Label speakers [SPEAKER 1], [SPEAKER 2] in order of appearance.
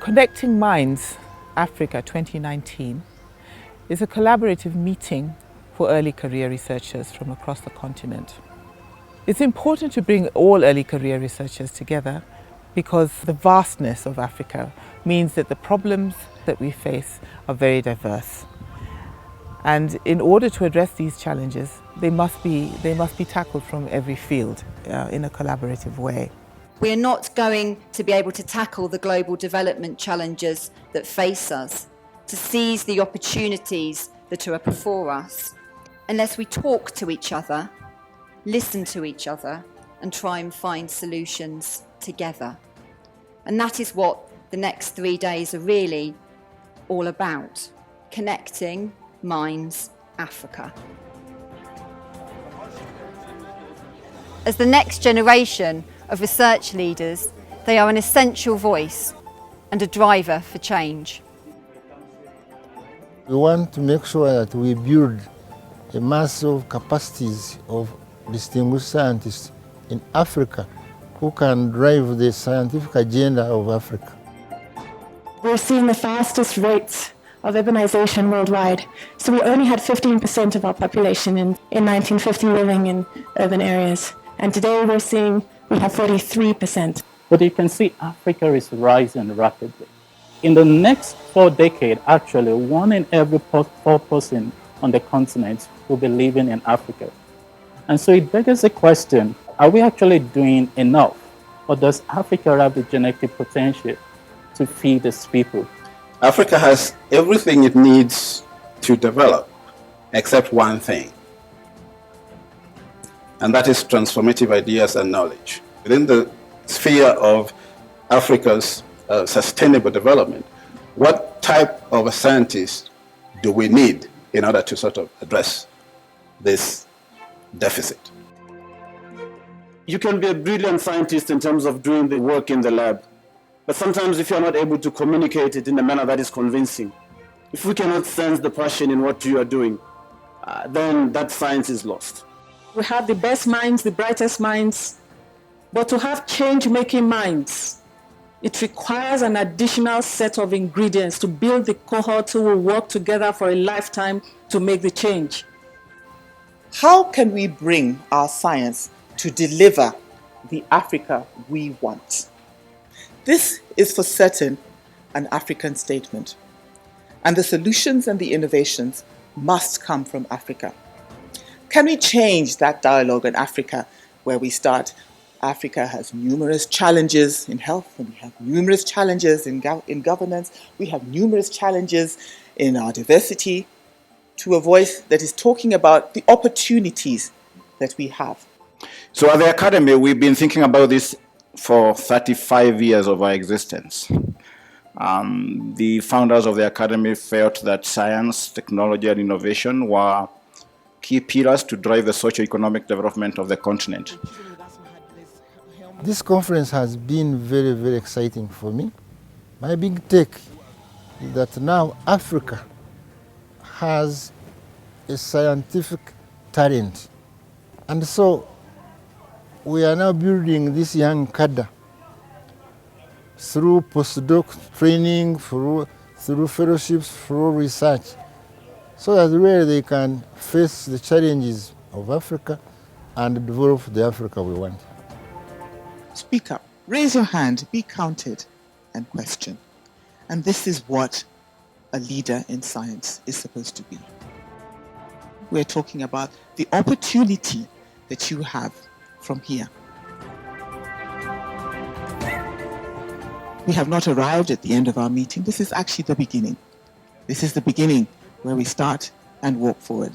[SPEAKER 1] Connecting Minds Africa 2019 is a collaborative meeting for early career researchers from across the continent. It's important to bring all early career researchers together because the vastness of Africa means that the problems that we face are very diverse. And in order to address these challenges, they must be tackled from every field in a collaborative way.
[SPEAKER 2] We are not going to be able to tackle the global development challenges that face us, to seize the opportunities that are before us, unless we talk to each other, listen to each other, and try and find solutions together. And that is what the next 3 days are really all about: Connecting Minds Africa. As the next generation of research leaders, they are an essential voice and a driver for change.
[SPEAKER 3] We want to make sure that we build a massive capacities of distinguished scientists in Africa who can drive the scientific agenda of Africa.
[SPEAKER 4] We're seeing the fastest rates of urbanization worldwide. So we only had 15% of our population in 1950 living in urban areas. And today we're seeing we have 43%.
[SPEAKER 5] But you can see Africa is rising rapidly. In the next 4 decades, actually, 1 in every 4 person on the continent will be living in Africa. And so it begs the question, are we actually doing enough? Or does Africa have the genetic potential to feed its people?
[SPEAKER 6] Africa has everything it needs to develop, except one thing, and that is transformative ideas and knowledge. Within the sphere of Africa's sustainable development, what type of a scientist do we need in order to sort of address this deficit?
[SPEAKER 7] You can be a brilliant scientist in terms of doing the work in the lab, but sometimes if you're not able to communicate it in a manner that is convincing, if we cannot sense the passion in what you are doing, then that science is lost.
[SPEAKER 4] We have the best minds, the brightest minds, but to have change-making minds, it requires an additional set of ingredients to build the cohort who will work together for a lifetime to make the change.
[SPEAKER 1] How can we bring our science to deliver the Africa we want? This is for certain an African statement, and the solutions and the innovations must come from Africa. Can we change that dialogue in Africa where we start? Africa has numerous challenges in health, and we have numerous challenges in governance. We have numerous challenges in our diversity, to a voice that is talking about the opportunities that we have.
[SPEAKER 6] So at the Academy, we've been thinking about this for 35 years of our existence. The founders of the Academy felt that science, technology, and innovation were key pillars to drive the socio-economic development of the continent.
[SPEAKER 3] This conference has been very, very exciting for me. My big take is that now Africa has a scientific talent. And so we are now building this young cadre through postdoc training, through fellowships, through research, so that really they can face the challenges of Africa and develop the Africa we want.
[SPEAKER 1] Speak up, raise your hand, be counted, and question. And this is what a leader in science is supposed to be. We're talking about the opportunity that you have from here. We have not arrived at the end of our meeting. This is actually the beginning. This is the beginning where we start and walk forward.